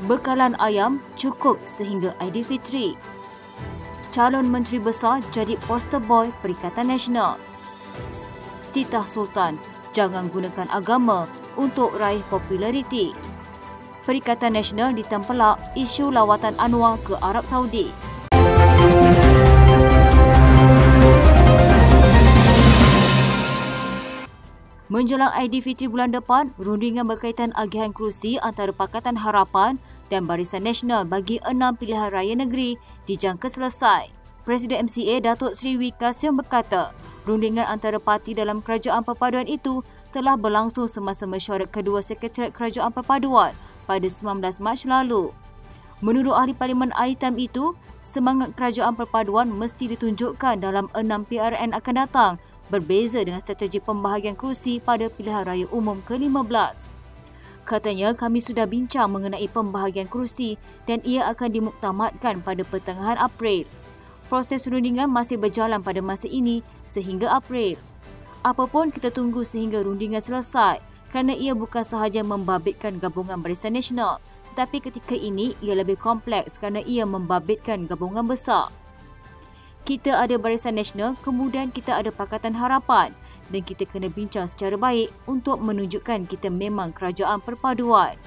Bekalan ayam cukup sehingga Aidilfitri. Calon Menteri Besar jadi poster boy Perikatan Nasional. Titah Sultan, jangan gunakan agama untuk raih populariti. Perikatan Nasional ditempelak isu lawatan Anwar ke Arab Saudi. Menjelang Aidilfitri bulan depan, rundingan berkaitan agihan kerusi antara Pakatan Harapan dan Barisan Nasional bagi 6 pilihan raya negeri dijangka selesai. Presiden MCA Datuk Seri Wee Ka Siong berkata, rundingan antara parti dalam kerajaan perpaduan itu telah berlangsung semasa mesyuarat kedua Sekretariat Kerajaan Perpaduan pada 19 Mac lalu. Menurut ahli Parlimen Aitam itu, semangat kerajaan perpaduan mesti ditunjukkan dalam 6 PRN akan datang, berbeza dengan strategi pembahagian kerusi pada pilihan raya umum ke-15. Katanya, kami sudah bincang mengenai pembahagian kerusi dan ia akan dimuktamadkan pada pertengahan April. Proses rundingan masih berjalan pada masa ini sehingga April. Apapun kita tunggu sehingga rundingan selesai kerana ia bukan sahaja membabitkan gabungan Barisan Nasional, tetapi ketika ini ia lebih kompleks kerana ia membabitkan gabungan besar. Kita ada Barisan Nasional, kemudian kita ada Pakatan Harapan dan kita kena bincang secara baik untuk menunjukkan kita memang kerajaan perpaduan.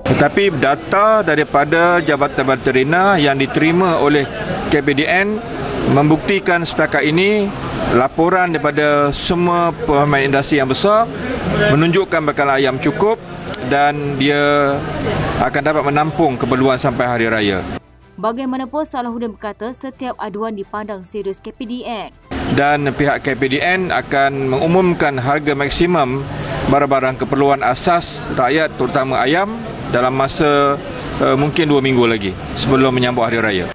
Tetapi data daripada Jabatan Veterina yang diterima oleh KPDN membuktikan setakat ini laporan daripada semua pemain industri yang besar menunjukkan bekalan ayam cukup dan dia akan dapat menampung keperluan sampai hari raya. Bagaimanapun, Salahuddin berkata setiap aduan dipandang serius KPDN. Dan pihak KPDN akan mengumumkan harga maksimum barang-barang keperluan asas rakyat terutama ayam dalam masa mungkin 2 minggu lagi sebelum menyambut hari raya.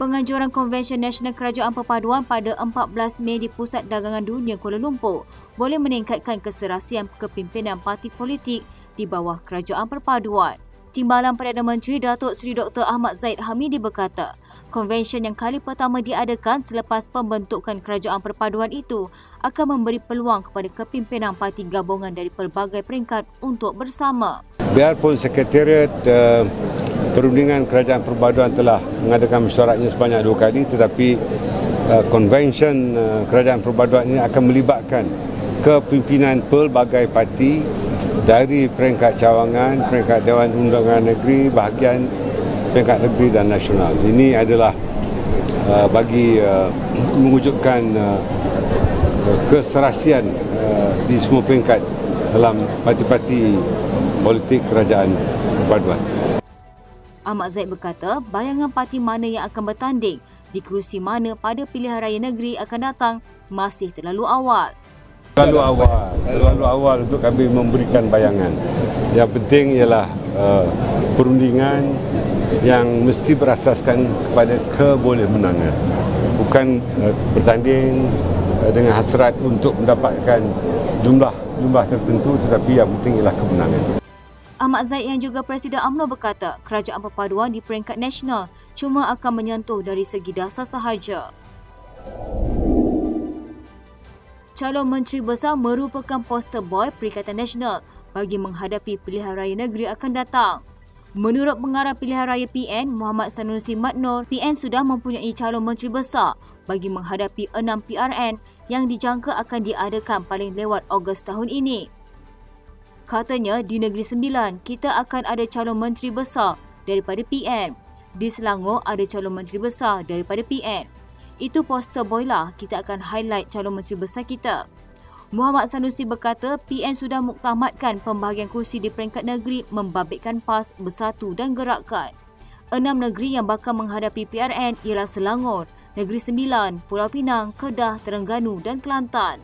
Penganjuran Konvensyen Nasional Kerajaan Perpaduan pada 14 Mei di Pusat Dagangan Dunia Kuala Lumpur boleh meningkatkan keserasian kepimpinan parti politik di bawah Kerajaan Perpaduan. Timbalan Perdana Menteri Datuk Seri Dr. Ahmad Zahid Hamidi berkata, konvensyen yang kali pertama diadakan selepas pembentukan Kerajaan Perpaduan itu akan memberi peluang kepada kepimpinan parti gabungan dari pelbagai peringkat untuk bersama. Biarpun Sekretariat Perundingan Kerajaan Perpaduan telah mengadakan mesyuaratnya sebanyak 2 kali, tetapi konvensyen Kerajaan Perpaduan ini akan melibatkan kepimpinan pelbagai parti dari peringkat cawangan, peringkat Dewan Undangan Negeri, bahagian peringkat negeri dan nasional. Ini adalah bagi mewujudkan keserasian di semua peringkat dalam parti-parti politik kerajaan perpaduan. Ahmad Zahid berkata, bayangan parti mana yang akan bertanding di kerusi mana pada pilihan raya negeri akan datang masih terlalu awal. Terlalu awal untuk kami memberikan bayangan. Yang penting ialah perundingan yang mesti berasaskan kepada kebolehmenangan. Bukan bertanding dengan hasrat untuk mendapatkan jumlah tertentu, tetapi yang penting ialah kemenangan. Ahmad Zahid yang juga Presiden UMNO berkata, kerajaan perpaduan di peringkat nasional cuma akan menyentuh dari segi dasar sahaja. Calon Menteri Besar merupakan poster boy Perikatan Nasional bagi menghadapi pilihan raya negeri akan datang. Menurut pengarah pilihan raya PN, Muhammad Sanusi Madnor, PN sudah mempunyai calon Menteri Besar bagi menghadapi 6 PRN yang dijangka akan diadakan paling lewat Ogos tahun ini. Katanya, di Negeri Sembilan, kita akan ada calon Menteri Besar daripada PN. Di Selangor, ada calon Menteri Besar daripada PN. Itu poster boy lah, kita akan highlight calon Menteri Besar kita. Muhammad Sanusi berkata, PN sudah muktamadkan pembahagian kursi di peringkat negeri membabitkan PAS, Bersatu dan Gerakan. 6 negeri yang bakal menghadapi PRN ialah Selangor, Negeri Sembilan, Pulau Pinang, Kedah, Terengganu dan Kelantan.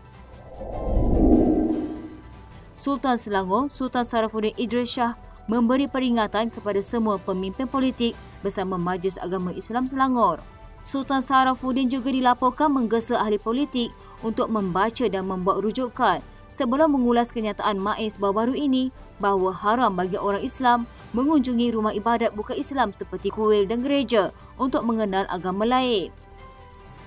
Sultan Selangor, Sultan Sarafuddin Idris Shah memberi peringatan kepada semua pemimpin politik bersama Majlis Agama Islam Selangor. Sultan Sarafuddin juga dilaporkan menggesa ahli politik untuk membaca dan membuat rujukan sebelum mengulas kenyataan MAIS baru-baru ini bahawa haram bagi orang Islam mengunjungi rumah ibadat bukan Islam seperti kuil dan gereja untuk mengenal agama lain.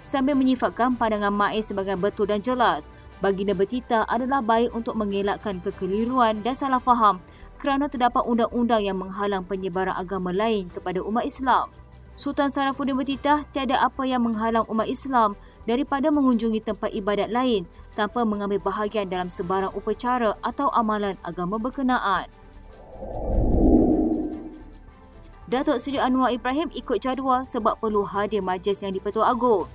Sambil menyifatkan pandangan MAIS sebagai betul dan jelas, baginda bertitah adalah baik untuk mengelakkan kekeliruan dan salah faham kerana terdapat undang-undang yang menghalang penyebaran agama lain kepada umat Islam. Sultan Sarafuddin bertitah tiada apa yang menghalang umat Islam daripada mengunjungi tempat ibadat lain tanpa mengambil bahagian dalam sebarang upacara atau amalan agama berkenaan. Datuk Seri Anwar Ibrahim ikut jadual sebab perlu hadir majlis yang di-Pertua Agong.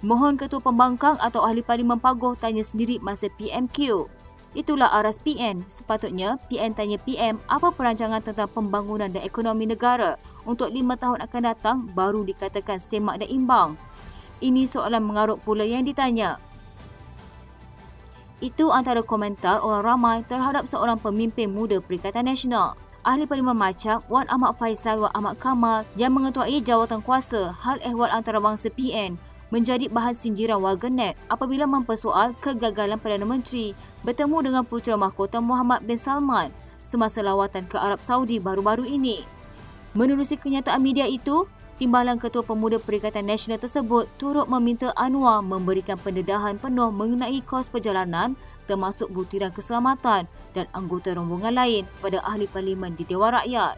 Mohon Ketua Pembangkang atau Ahli Parlimen Pagoh tanya sendiri masa PMQ. Itulah aras PN. Sepatutnya PN tanya PM apa perancangan tentang pembangunan dan ekonomi negara untuk 5 tahun akan datang baru dikatakan semak dan imbang. Ini soalan mengarut pula yang ditanya. Itu antara komentar orang ramai terhadap seorang pemimpin muda Perikatan Nasional. Ahli Parlimen Machang Wan Ahmad Faisal Wan Ahmad Kamal yang mengetuai jawatan kuasa hal ehwal antarabangsa PN menjadi bahan sindiran warganet apabila mempersoal kegagalan Perdana Menteri bertemu dengan Putera Mahkota Muhammad bin Salman semasa lawatan ke Arab Saudi baru-baru ini. Menerusi kenyataan media itu, Timbalan Ketua Pemuda Perikatan Nasional tersebut turut meminta Anwar memberikan pendedahan penuh mengenai kos perjalanan termasuk butiran keselamatan dan anggota rombongan lain kepada Ahli Parlimen di Dewan Rakyat.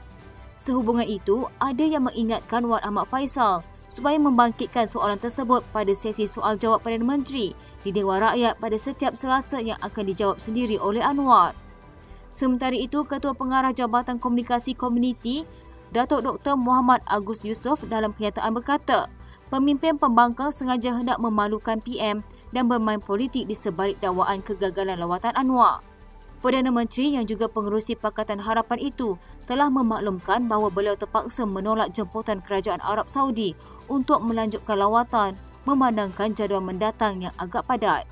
Sehubungan itu, ada yang mengingatkan Wan Ahmad Faisal supaya membangkitkan soalan tersebut pada sesi soal jawab Perdana Menteri di Dewan Rakyat pada setiap Selasa yang akan dijawab sendiri oleh Anwar. Sementara itu, Ketua Pengarah Jabatan Komunikasi Komuniti, Datuk Dr. Muhammad Agus Yusof dalam kenyataan berkata, pemimpin pembangkang sengaja hendak memalukan PM dan bermain politik di sebalik dakwaan kegagalan lawatan Anwar. Perdana Menteri yang juga pengerusi Pakatan Harapan itu telah memaklumkan bahawa beliau terpaksa menolak jemputan Kerajaan Arab Saudi untuk melanjutkan lawatan memandangkan jadual mendatang yang agak padat.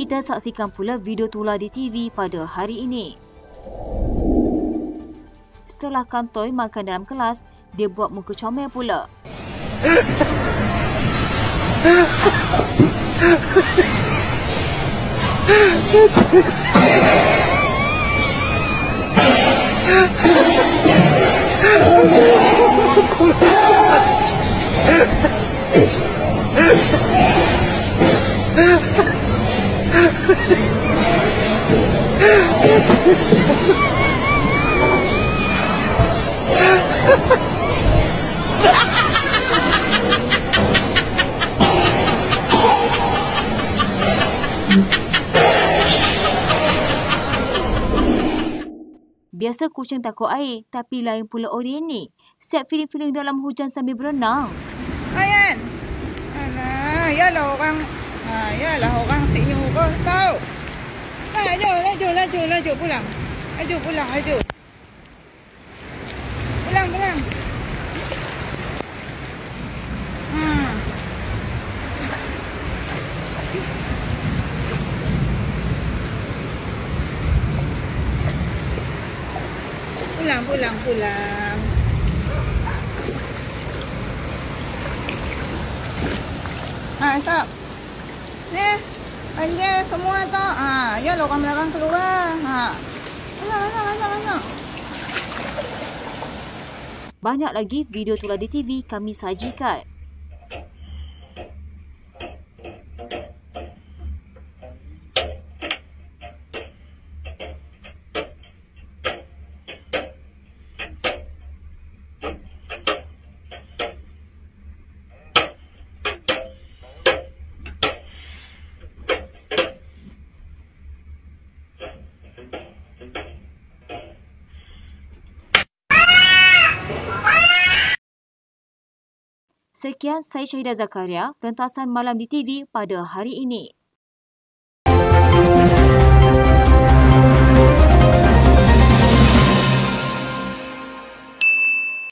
Kita saksikan pula video tular di TV pada hari ini. Setelah kantoi makan dalam kelas, dia buat muka comel pula. Biasa kucing takut air, tapi lain pula orang ni. Siap feeling-feeling dalam hujan sambil berenang. Ayan. Alah, yalah orang sini kau tahu. Laju pulang. Laju. Pulang. Pulang. Stop. Ni, panggil semua tau. Ya lo orang belakang keluar. Masuk. Banyak lagi video tular di TV kami sajikan. Sekian, saya Syahidah Zakaria, Pentasan Malam di TV pada hari ini.